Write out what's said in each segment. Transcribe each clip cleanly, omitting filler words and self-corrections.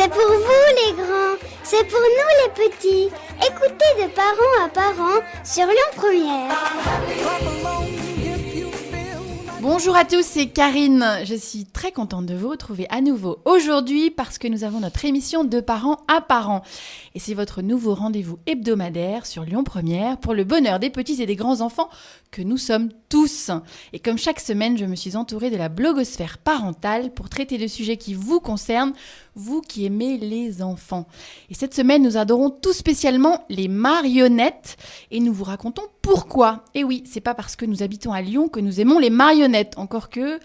C'est pour vous les grands, c'est pour nous les petits. Écoutez de parents à parents sur Lyon Première. Bonjour à tous, c'est Karine. Je suis très contente de vous retrouver à nouveau aujourd'hui parce que nous avons notre émission de parents à parents. Et c'est votre nouveau rendez-vous hebdomadaire sur Lyon Première pour le bonheur des petits et des grands enfants que nous sommes tous. Et comme chaque semaine, je me suis entourée de la blogosphère parentale pour traiter de sujets qui vous concernent, vous qui aimez les enfants. Et cette semaine, nous adorons tout spécialement les marionnettes et nous vous racontons pourquoi. Et oui, c'est pas parce que nous habitons à Lyon que nous aimons les marionnettes, encore que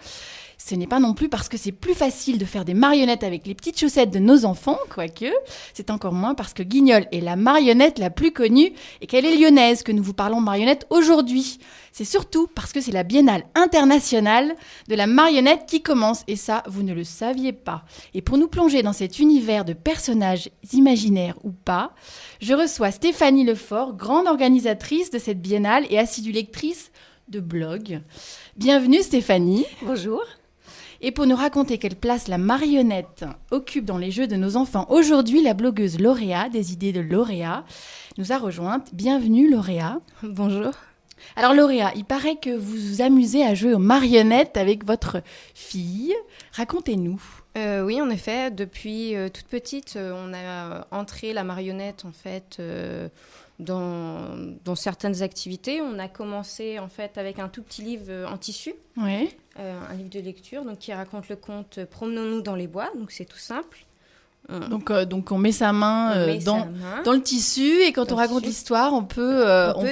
ce n'est pas non plus parce que c'est plus facile de faire des marionnettes avec les petites chaussettes de nos enfants, quoique c'est encore moins parce que Guignol est la marionnette la plus connue et qu'elle est lyonnaise que nous vous parlons de marionnettes aujourd'hui. C'est surtout parce que c'est la Biennale internationale de la marionnette qui commence et ça, vous ne le saviez pas. Et pour nous plonger dans cet univers de personnages imaginaires ou pas, je reçois Stéphanie Lefort, grande organisatrice de cette Biennale et assidue lectrice de blog. Bienvenue Stéphanie. Bonjour. Et pour nous raconter quelle place la marionnette occupe dans les jeux de nos enfants, aujourd'hui, la blogueuse Lauréa, des idées de Lauréa, nous a rejointe. Bienvenue Lauréa. Bonjour. Alors Lauréa, il paraît que vous vous amusez à jouer aux marionnettes avec votre fille. Racontez-nous. Oui, en effet, depuis toute petite, on a entré la marionnette en fait dans certaines activités. On a commencé en fait avec un tout petit livre en tissu, Oui. un livre de lecture donc, qui raconte le conte « Promenons-nous dans les bois », donc c'est tout simple. Donc on met sa main, dans le tissu et quand on raconte l'histoire, on peut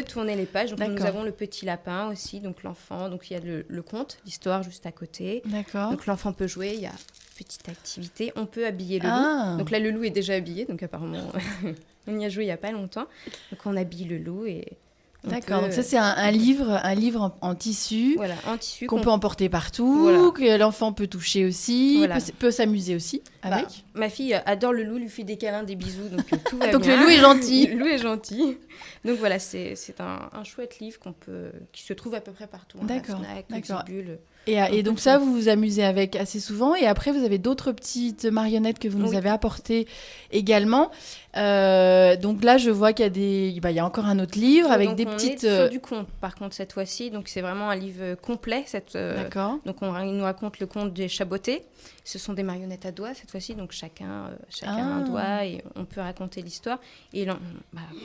tourner les pages. Donc nous avons le petit lapin aussi, donc l'enfant. Donc il y a le conte, l'histoire juste à côté. D'accord. Donc l'enfant peut jouer, il y a petite activité. On peut habiller le loup. Donc là le loup est déjà habillé, donc apparemment on y a joué il n'y a pas longtemps. Donc on habille le loup et... D'accord, donc ça c'est un livre en tissu, voilà, en tissu qu'on peut emporter partout, que l'enfant peut toucher aussi, peut s'amuser aussi avec. Ma fille adore le loup, lui fait des câlins, des bisous, donc tout va donc bien. le loup est gentil. Le loup est gentil. Donc voilà, c'est un chouette livre qui se trouve à peu près partout. D'accord, d'accord. Et donc ça, vous vous amusez avec assez souvent. Et après, vous avez d'autres petites marionnettes que vous nous avez apportées également. Donc là, je vois qu'il y a encore un autre livre avec des petites... On est sur du conte, par contre, cette fois-ci. Donc c'est vraiment un livre complet. D'accord. Donc il nous raconte le conte des chabotés. Ce sont des marionnettes à doigts, cette fois-ci. Donc chacun a un doigt et on peut raconter l'histoire. Et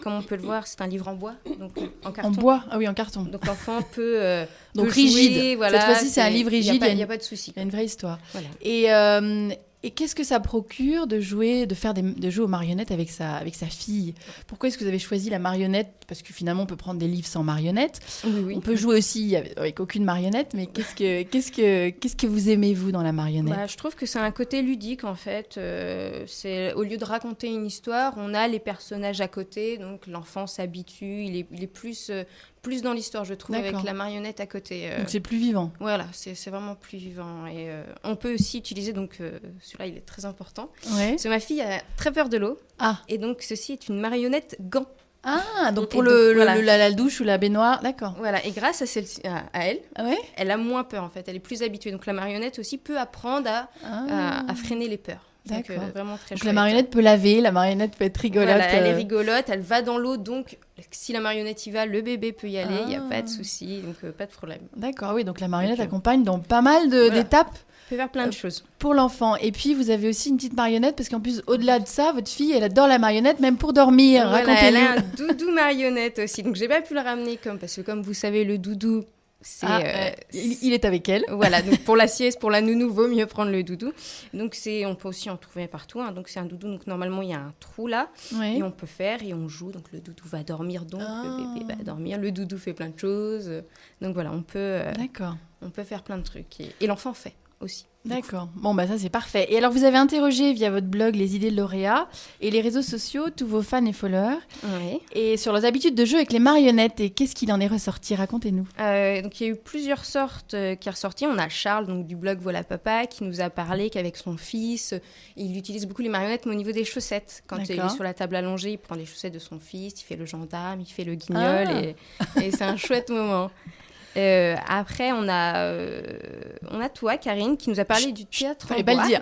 comme on peut le voir, c'est un livre en bois, donc en carton. En bois. Ah oui, en carton. Donc l'enfant peut... donc peut rigide. Jouer, voilà, cette fois-ci, c'est un livre rigide. Il n'y a pas de souci. Il y a une vraie histoire. Voilà. Et qu'est-ce que ça procure de jouer aux marionnettes avec sa fille ? Pourquoi est-ce que vous avez choisi la marionnette ? Parce que finalement, on peut prendre des livres sans marionnettes. Oui. On peut jouer aussi avec aucune marionnette. Mais qu'est-ce que vous aimez, vous, dans la marionnette ? Je trouve que c'est un côté ludique, en fait. C'est, au lieu de raconter une histoire, on a les personnages à côté. Donc, l'enfant s'habitue. Il est plus dans l'histoire, je trouve, avec la marionnette à côté. Donc, c'est plus vivant. Voilà, c'est vraiment plus vivant. Et on peut aussi utiliser, donc, celui-là, il est très important. Ouais. Parce que ma fille a très peur de l'eau. Ah. Et donc, ceci est une marionnette gant. Ah, donc pour la douche ou la baignoire, d'accord. Voilà, et grâce à elle, elle a moins peur, en fait. Elle est plus habituée. Donc, la marionnette aussi peut apprendre à freiner les peurs. D'accord. Donc, vraiment très chouette. La marionnette peut laver, la marionnette peut être rigolote. Voilà, elle est rigolote, elle va dans l'eau, donc si la marionnette y va, le bébé peut y aller, il n'y a pas de souci, donc pas de problème. D'accord, oui, donc la marionnette accompagne dans pas mal d'étapes. Peut faire plein de choses. Pour l'enfant. Et puis, vous avez aussi une petite marionnette, parce qu'en plus, au-delà de ça, votre fille, elle adore la marionnette, même pour dormir. Voilà, racontez-nous. Elle a un doudou marionnette aussi, donc j'ai pas pu le ramener parce que comme vous savez, le doudou... il est avec elle. Voilà, donc pour la sieste, pour la nounou, vaut mieux prendre le doudou. Donc on peut aussi en trouver partout. Donc c'est un doudou, donc normalement il y a un trou là, et on peut faire et on joue. Donc le doudou va dormir, donc le bébé va dormir. Le doudou fait plein de choses. Donc voilà, on peut faire plein de trucs et l'enfant fait aussi. D'accord. Bon, ça, c'est parfait. Et alors, vous avez interrogé via votre blog les idées de Lauréa et les réseaux sociaux tous vos fans et followers. Oui. Et sur leurs habitudes de jeu avec les marionnettes. Et qu'est-ce qu'il en est ressorti ? Racontez-nous. Donc, il y a eu plusieurs sortes qui sont ressorties. On a Charles, donc, du blog Voilà Papa, qui nous a parlé qu'avec son fils, il utilise beaucoup les marionnettes, mais au niveau des chaussettes. Quand il est sur la table allongée, il prend les chaussettes de son fils, il fait le gendarme, il fait le guignol. Et c'est un chouette moment. Après, on a toi, Karine, qui nous a parlé du théâtre en bois. Fallait pas le dire.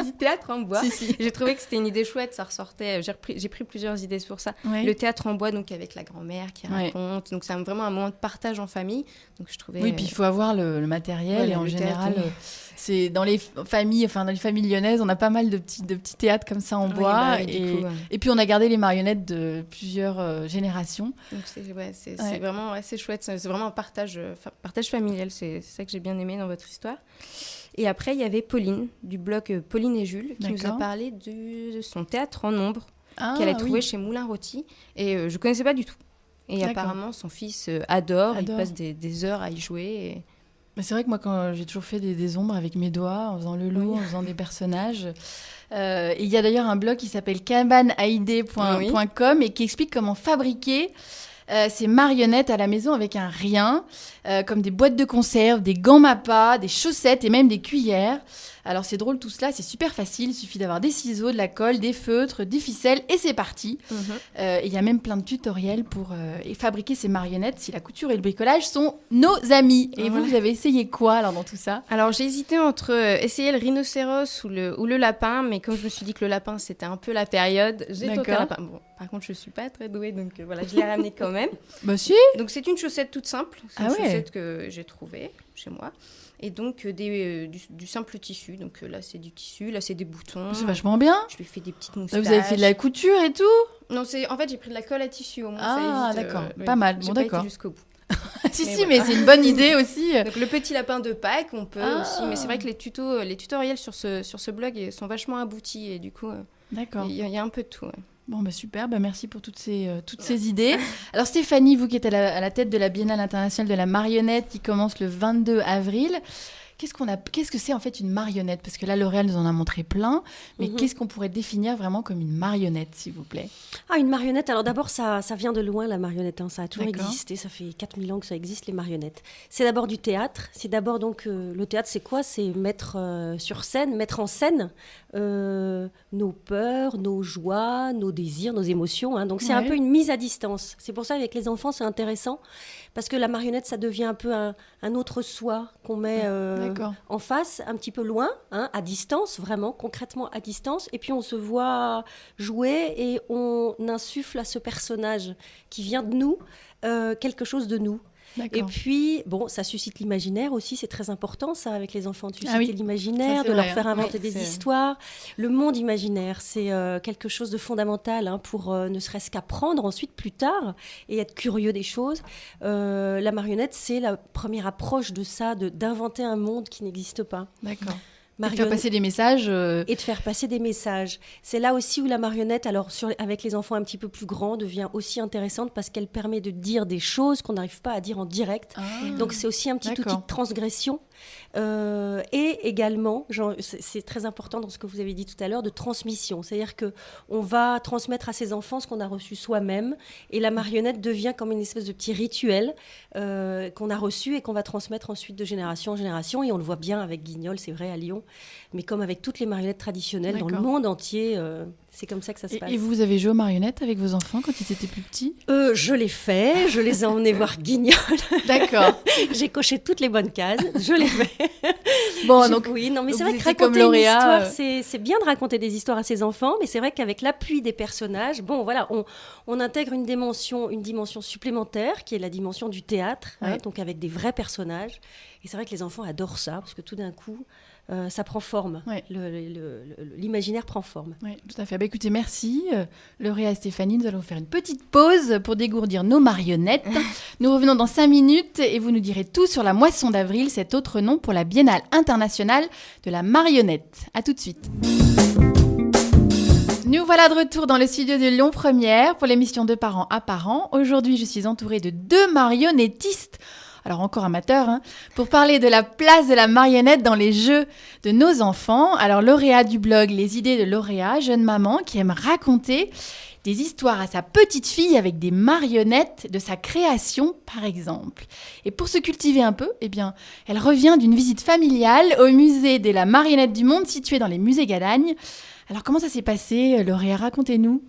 Du théâtre en bois. Si. J'ai trouvé que c'était une idée chouette, ça ressortait. J'ai pris plusieurs idées pour ça. Ouais. Le théâtre en bois, donc avec la grand-mère qui raconte. Donc c'est vraiment un moment de partage en famille. Donc je trouvais. Oui, puis il faut avoir le matériel Voilà, et en le général, théâtre, c'est dans les familles, lyonnaises, on a pas mal de petits théâtres comme ça en bois. Et puis on a gardé les marionnettes de plusieurs générations. Donc c'est vraiment c'est chouette. C'est vraiment un partage familial. C'est ça que j'ai bien aimé dans votre histoire. Et après, il y avait Pauline, du blog Pauline et Jules, qui nous a parlé de son théâtre en ombre qu'elle a trouvé chez Moulin Rôti. Et je ne connaissais pas du tout. Et apparemment, son fils adore. Il passe des heures à y jouer. Mais c'est vrai que moi, quand j'ai toujours fait des ombres avec mes doigts, en faisant le loup, en faisant des personnages. Et il y a d'ailleurs un blog qui s'appelle cabaneaidé.com et qui explique comment fabriquer ces marionnettes à la maison avec un rien, comme des boîtes de conserve, des gants Mappa, des chaussettes et même des cuillères. Alors c'est drôle tout cela, c'est super facile, il suffit d'avoir des ciseaux, de la colle, des feutres, des ficelles et c'est parti. Il y a même plein de tutoriels pour fabriquer ces marionnettes si la couture et le bricolage sont nos amis. Et vous avez essayé quoi alors dans tout ça? Alors j'ai hésité entre essayer le rhinocéros ou le lapin, mais comme je me suis dit que le lapin c'était un peu la période, j'ai tenté le lapin. Bon, par contre je suis pas très douée donc voilà, je l'ai ramené quand même. Bah si. Donc c'est une chaussette toute simple, c'est une chaussette que j'ai trouvée chez moi. Et donc du simple tissu. Donc là, c'est du tissu, là, c'est des boutons. C'est vachement bien. Je lui ai fait des petites moustaches. Là, vous avez fait de la couture et tout? Non, en fait, j'ai pris de la colle à tissu au moins. Ah, ça évite, d'accord. Pas mal. Bon, d'accord. J'ai pas été jusqu'au bout. mais c'est une bonne idée aussi. Donc le petit lapin de Pâques, on peut aussi. Mais c'est vrai que les tutoriels sur ce blog sont vachement aboutis. Et du coup, d'accord. Il y a un peu de tout. Ouais. Bon, super, merci pour toutes ces idées. Alors Stéphanie, vous qui êtes à la tête de la Biennale internationale de la marionnette qui commence le 22 avril, qu'est-ce que c'est en fait une marionnette? Parce que là, L'Oréal nous en a montré plein, mais qu'est-ce qu'on pourrait définir vraiment comme une marionnette, s'il vous plaît? Une marionnette, alors d'abord, ça vient de loin, la marionnette. Ça a toujours existé, ça fait 4000 ans que ça existe, les marionnettes. C'est d'abord du théâtre. C'est d'abord, donc, le théâtre, c'est quoi? C'est mettre en scène nos peurs, nos joies, nos désirs, nos émotions. Donc, c'est un peu une mise à distance. C'est pour ça, avec les enfants, c'est intéressant, parce que la marionnette, ça devient un peu un autre soi qu'on met en face, un petit peu loin, à distance, vraiment, concrètement à distance. Et puis, on se voit jouer et on insuffle à ce personnage qui vient de nous quelque chose de nous. Et puis, ça suscite l'imaginaire aussi, c'est très important ça avec les enfants, de susciter l'imaginaire, de leur faire inventer des histoires. Le monde imaginaire, c'est quelque chose de fondamental pour ne serait-ce qu'apprendre ensuite plus tard et être curieux des choses. La marionnette, c'est la première approche de ça, d'inventer un monde qui n'existe pas. D'accord. Et de faire passer des messages. Et de faire passer des messages. C'est là aussi où la marionnette, avec les enfants un petit peu plus grands, devient aussi intéressante parce qu'elle permet de dire des choses qu'on n'arrive pas à dire en direct. Donc c'est aussi un petit outil de transgression. Et également, c'est très important dans ce que vous avez dit tout à l'heure, de transmission. C'est-à-dire qu'on va transmettre à ses enfants ce qu'on a reçu soi-même. Et la marionnette devient comme une espèce de petit rituel qu'on a reçu et qu'on va transmettre ensuite de génération en génération. Et on le voit bien avec Guignol, c'est vrai, à Lyon. Mais comme avec toutes les marionnettes traditionnelles dans le monde entier, c'est comme ça que ça se passe. Et vous avez joué aux marionnettes avec vos enfants quand ils étaient plus petits? Je l'ai fait, je les ai emmenés voir Guignol. D'accord. J'ai coché toutes les bonnes cases, je l'ai fait. Oui, non, mais c'est vrai que raconter une histoire, c'est bien de raconter des histoires à ses enfants, mais c'est vrai qu'avec l'appui des personnages, on intègre une dimension supplémentaire qui est la dimension du théâtre, donc avec des vrais personnages. Et c'est vrai que les enfants adorent ça, parce que tout d'un coup, ça prend forme. L'imaginaire prend forme. Oui, tout à fait. Écoutez, merci Lauréa et Stéphanie. Nous allons faire une petite pause pour dégourdir nos marionnettes. Nous revenons dans 5 minutes et vous nous direz tout sur la Moisson d'avril, cet autre nom pour la Biennale internationale de la marionnette. À tout de suite. Nous voilà de retour dans le studio de Lyon Première pour l'émission de Parents à Parents. Aujourd'hui, je suis entourée de 2 marionnettistes. Alors encore amateur, pour parler de la place de la marionnette dans les jeux de nos enfants. Alors Lauréa du blog Les idées de Lauréa, jeune maman qui aime raconter des histoires à sa petite fille avec des marionnettes de sa création par exemple. Et pour se cultiver un peu, elle revient d'une visite familiale au musée de la marionnette du monde situé dans les musées Gadagne. Alors, comment ça s'est passé, Lauréat? Racontez-nous.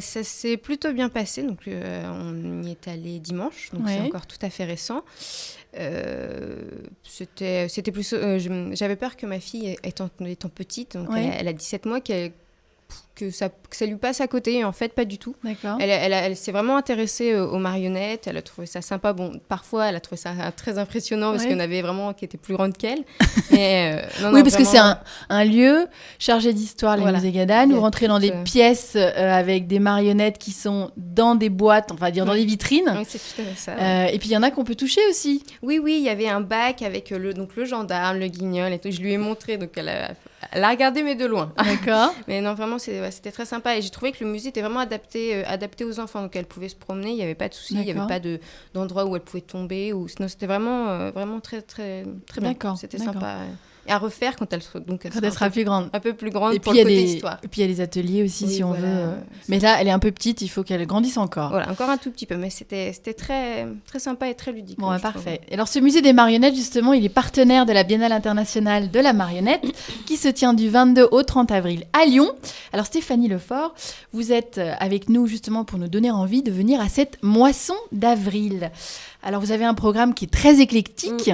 Ça s'est plutôt bien passé. Donc, on y est allé dimanche. Donc, c'est encore tout à fait récent. C'était plus... j'avais peur que ma fille, étant petite, donc elle a 17 mois, que ça lui passe à côté, et en fait pas du tout. D'accord. Elle s'est vraiment intéressée aux marionnettes, elle a trouvé ça sympa. Bon, parfois elle a trouvé ça très impressionnant parce qu'il y en avait vraiment qui étaient plus grandes qu'elle. Parce que c'est un lieu chargé d'histoire, les musées Gadagne. Vous rentrez dans des pièces avec des marionnettes qui sont dans des boîtes, enfin dire dans des vitrines. Oui, c'est tout à fait ça. Et puis il y en a qu'on peut toucher aussi. Oui, il y avait un bac avec le gendarme, le guignol et tout. Je lui ai montré, donc elle a regardé mais de loin. D'accord. Mais non, vraiment c'était très sympa, et j'ai trouvé que le musée était vraiment adapté aux enfants, donc elle pouvait se promener, il n'y avait pas de soucis, il n'y avait pas d'endroit où elle pouvait tomber, sinon c'était vraiment très très très bien. C'était sympa. Et à refaire quand elle sera plus grande. Un peu plus grande, et pour le côté histoire. Et puis il y a les ateliers aussi, si on veut. Mais là, elle est un peu petite, il faut qu'elle grandisse encore. Voilà, encore un tout petit peu, mais c'était très, très sympa et très ludique. Bon, parfait. Et alors, ce musée des marionnettes, justement, il est partenaire de la Biennale internationale de la marionnette, qui se tient du 22 au 30 avril à Lyon. Alors, Stéphanie Lefort, vous êtes avec nous, justement, pour nous donner envie de venir à cette moisson d'avril. Alors, vous avez un programme qui est très éclectique.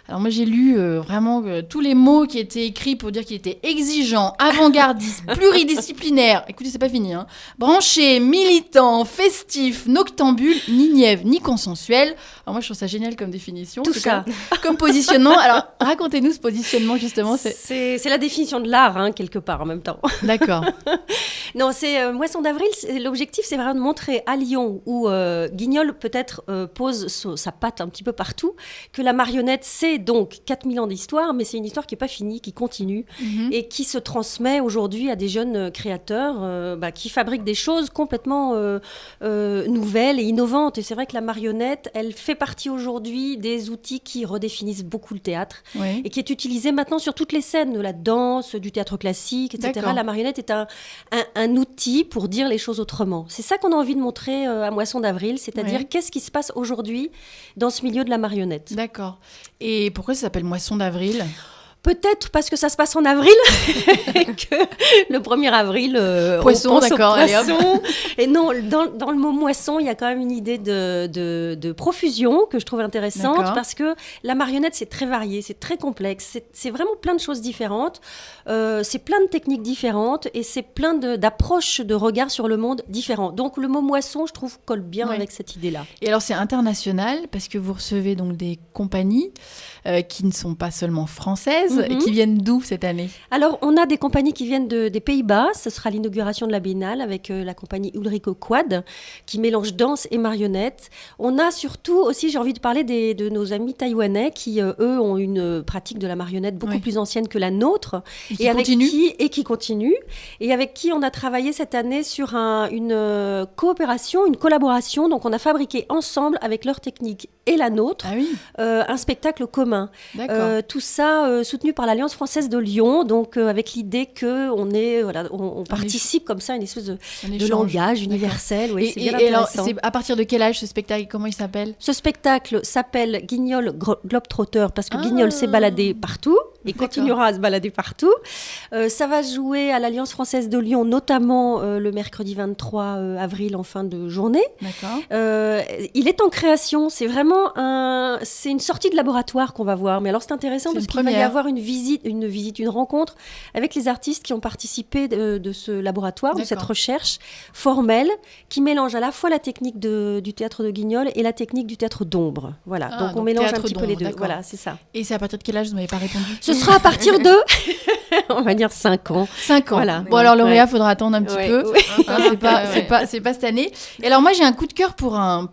Alors, moi, j'ai lu vraiment tous les mots qui étaient écrits pour dire qu'il était exigeant, avant-gardiste, pluridisciplinaire. Écoutez, c'est pas fini. Branché, militant, festif, noctambule, ni nièvre, ni consensuel. Alors, moi, je trouve ça génial comme définition. Tout ça. Comme positionnement. Alors, racontez-nous ce positionnement, justement. C'est la définition de l'art, quelque part, en même temps. D'accord. Non, c'est Moisson d'avril. L'objectif, c'est vraiment de montrer à Lyon, où Guignol, peut-être, pose sa patte un petit peu partout, que la marionnette, c'est donc 4000 ans d'histoire, mais c'est une histoire qui n'est pas finie, qui continue, et qui se transmet aujourd'hui à des jeunes créateurs qui fabriquent des choses complètement nouvelles et innovantes. Et c'est vrai que la marionnette, elle fait partie aujourd'hui des outils qui redéfinissent beaucoup le théâtre, et qui est utilisé maintenant sur toutes les scènes, de la danse, du théâtre classique, etc. D'accord. La marionnette est un outil pour dire les choses autrement. C'est ça qu'on a envie de montrer à Moisson d'avril, c'est-à-dire qu'est-ce qui se passe aujourd'hui dans ce milieu de la marionnette. D'accord. Et pourquoi ça s'appelle Moisson d'avril ? Peut-être parce que ça se passe en avril, que le 1er avril, poisson, d'accord, allez hop. Et non, dans le mot moisson, il y a quand même une idée de profusion que je trouve intéressante, parce que la marionnette, c'est très varié, c'est très complexe, c'est vraiment plein de choses différentes, c'est plein de techniques différentes, et c'est plein d'approches de regard sur le monde différents. Donc le mot moisson, je trouve, colle bien avec cette idée-là. Et alors c'est international, parce que vous recevez donc des compagnies qui ne sont pas seulement françaises, qui viennent d'où cette année ? Alors, on a des compagnies qui viennent des Pays-Bas. Ce sera l'inauguration de la Biennale avec la compagnie Ulrico Quad, qui mélange danse et marionnette. On a surtout aussi, j'ai envie de parler de nos amis taïwanais qui, eux, ont une pratique de la marionnette beaucoup plus ancienne que la nôtre. Et qui continue. Et avec qui on a travaillé cette année sur une coopération, une collaboration. Donc, on a fabriqué ensemble, avec leur technique et la nôtre, un spectacle commun. Tout ça soutenu par l'Alliance française de Lyon, donc avec l'idée qu'on participe comme ça à une espèce de langage universel. Oui, c'est bien intéressant. Alors, c'est à partir de quel âge ce spectacle ? Comment il s'appelle ? Ce spectacle s'appelle Guignol Globetrotter, parce que Guignol s'est baladé partout et continuera à se balader partout. Ça va jouer à l'Alliance française de Lyon, notamment le mercredi 23 avril en fin de journée. Il est en création, c'est vraiment c'est une sortie de laboratoire qu'on va voir. Mais alors c'est intéressant parce qu'il va y avoir une rencontre avec les artistes qui ont participé de ce laboratoire, de cette recherche formelle, qui mélange à la fois la technique du théâtre de Guignol et la technique du théâtre d'ombre. Voilà, donc on mélange un petit peu les deux. Voilà, c'est ça. Et c'est à partir de quel âge ? Vous m'avez pas répondu. Ce sera à partir de, on va dire 5 ans. 5 ans. Voilà. Bon, alors Lauréat, faudra attendre un petit peu. C'est pas cette année. Et alors moi, j'ai un coup de cœur pour un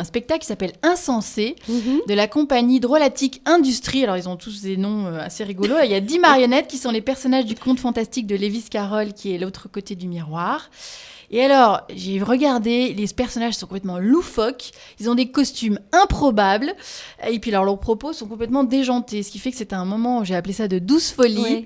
spectacle qui s'appelle Insensé, de la compagnie Drôlatique Industrie. Alors ils ont tous des noms assez rigolos. Il y a 10 marionnettes qui sont les personnages du conte fantastique de Lewis Carroll, qui est l'autre côté du miroir. Et alors, j'ai regardé, les personnages sont complètement loufoques, ils ont des costumes improbables, et puis alors leurs propos sont complètement déjantés, ce qui fait que c'était un moment, j'ai appelé ça de douce folie.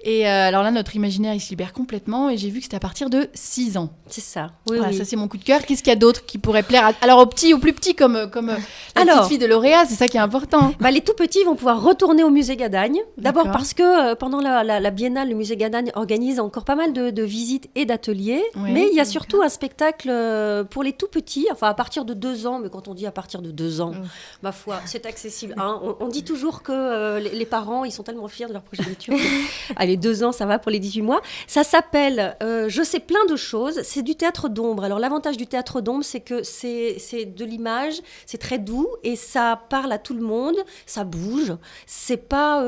Et alors là, notre imaginaire, il se libère complètement. Et j'ai vu que c'était à partir de 6 ans. C'est ça. Oui, voilà, ça c'est mon coup de cœur. Qu'est-ce qu'il y a d'autre qui pourrait plaire alors aux petits, aux plus petits, comme la petite fille de Lauréat, c'est ça qui est important. Les tout petits vont pouvoir retourner au musée Gadagne. D'abord D'accord. parce que pendant la biennale, le musée Gadagne organise encore pas mal de visites et d'ateliers. Oui, mais il y a surtout un spectacle pour les tout petits, enfin à partir de 2 ans. Mais quand on dit à partir de 2 ans, ma foi, c'est accessible. Hein. On dit toujours que les parents, ils sont tellement fiers de leur progéniture. Allez, 2 ans, ça va pour les 18 mois. Ça s'appelle Je sais plein de choses. C'est du théâtre d'ombre. Alors l'avantage du théâtre d'ombre, c'est que c'est de l'image, c'est très doux et ça parle à tout le monde, ça bouge. C'est pas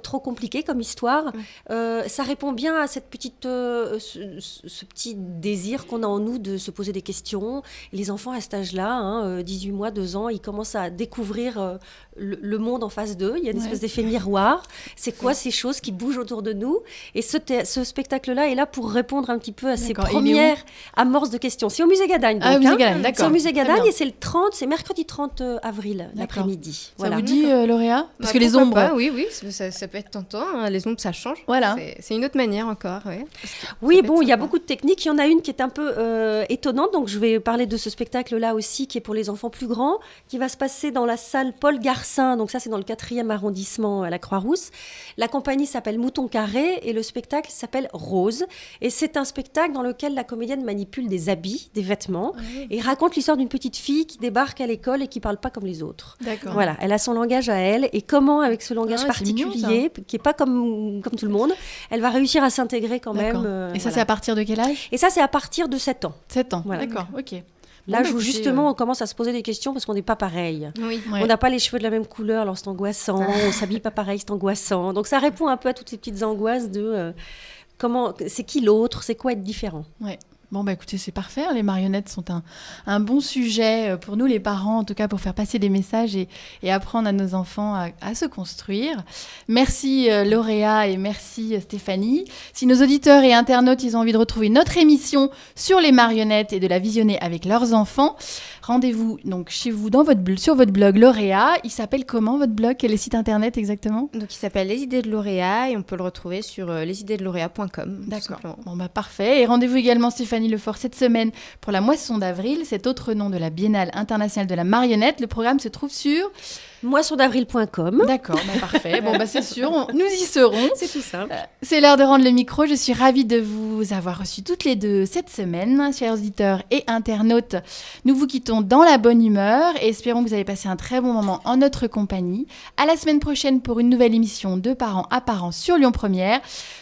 trop compliqué comme histoire. Ça répond bien à cette petite, ce petit désir qu'on a en nous de se poser des questions. Et les enfants à cet âge-là, 18 mois, 2 ans, ils commencent à découvrir le monde en face d'eux. Il y a une espèce d'effet miroir. C'est quoi ces choses qui bougent autour de nous? Et ce spectacle-là est là pour répondre un petit peu à ces premières amorces de questions. C'est au musée Gadagne. Donc, au musée Gadagne, d'accord. C'est au musée Gadagne et c'est mercredi 30 avril, l'après-midi. Ça vous dit, Lauréat? Parce que les ombres... Oui, ça peut être tentant. Hein. Les ombres, ça change. Voilà. C'est une autre manière encore. Ouais. Oui, bon, il y a beaucoup de techniques. Il y en a une qui est un peu étonnante. Donc, je vais parler de ce spectacle-là aussi, qui est pour les enfants plus grands, qui va se passer dans la salle Paul Garcin. Donc, ça, c'est dans le 4e arrondissement à la Croix-Rousse. La compagnie s'appelle Mouton Carré et le spectacle s'appelle Rose. Et c'est un spectacle dans lequel la comédienne manipule des habits, des vêtements, et raconte l'histoire d'une petite fille qui débarque à l'école et qui ne parle pas comme les autres. D'accord. Voilà, elle a son langage à elle. Et comment, avec ce langage particulier, mignon, qui n'est pas comme tout le monde, elle va réussir à s'intégrer quand même. Et ça, c'est à partir de quel âge? Et ça, c'est à partir de 7 ans. 7 ans, voilà. D'accord, ok. L'âge où justement on commence à se poser des questions parce qu'on n'est pas pareil. Oui. On n'a pas les cheveux de la même couleur, alors c'est angoissant. On s'habille pas pareil, c'est angoissant. Donc ça répond un peu à toutes ces petites angoisses de c'est qui l'autre, c'est quoi être différent. Ouais. Bon, écoutez, c'est parfait. Les marionnettes sont un bon sujet pour nous, les parents, en tout cas, pour faire passer des messages et apprendre à nos enfants à se construire. Merci Lauréat et merci Stéphanie. Si nos auditeurs et internautes, ils ont envie de retrouver notre émission sur les marionnettes et de la visionner avec leurs enfants, rendez-vous donc chez vous sur votre blog Lauréat. Il s'appelle comment votre blog? Quel est le site internet exactement? Donc il s'appelle Les Idées de Lauréat et on peut le retrouver sur lesidéeslauréat.com. D'accord. Bon, parfait. Et rendez-vous également Stéphanie Lefort cette semaine pour la Moisson d'avril, cet autre nom de la Biennale internationale de la marionnette. Le programme se trouve sur moissondavril.com. D'accord, parfait. Bon, c'est sûr, nous y serons. C'est tout simple. C'est l'heure de rendre le micro. Je suis ravie de vous avoir reçus toutes les deux cette semaine. Chers auditeurs et internautes, nous vous quittons dans la bonne humeur et espérons que vous avez passé un très bon moment en notre compagnie. À la semaine prochaine pour une nouvelle émission de Parents à Parents sur Lyon Première.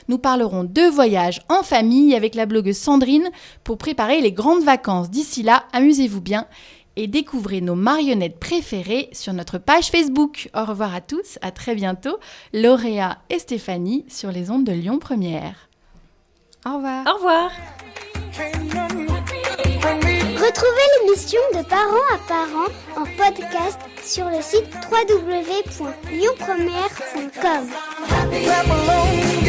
Nous parlerons de voyage en famille avec la blogueuse Sandrine pour préparer les grandes vacances. D'ici là, amusez-vous bien et découvrez nos marionnettes préférées sur notre page Facebook. Au revoir à tous, à très bientôt. Lauréat et Stéphanie sur les ondes de Lyon Première. Au revoir. Au revoir. Retrouvez l'émission de Parents à Parents en podcast sur le site www.lyonpremière.com.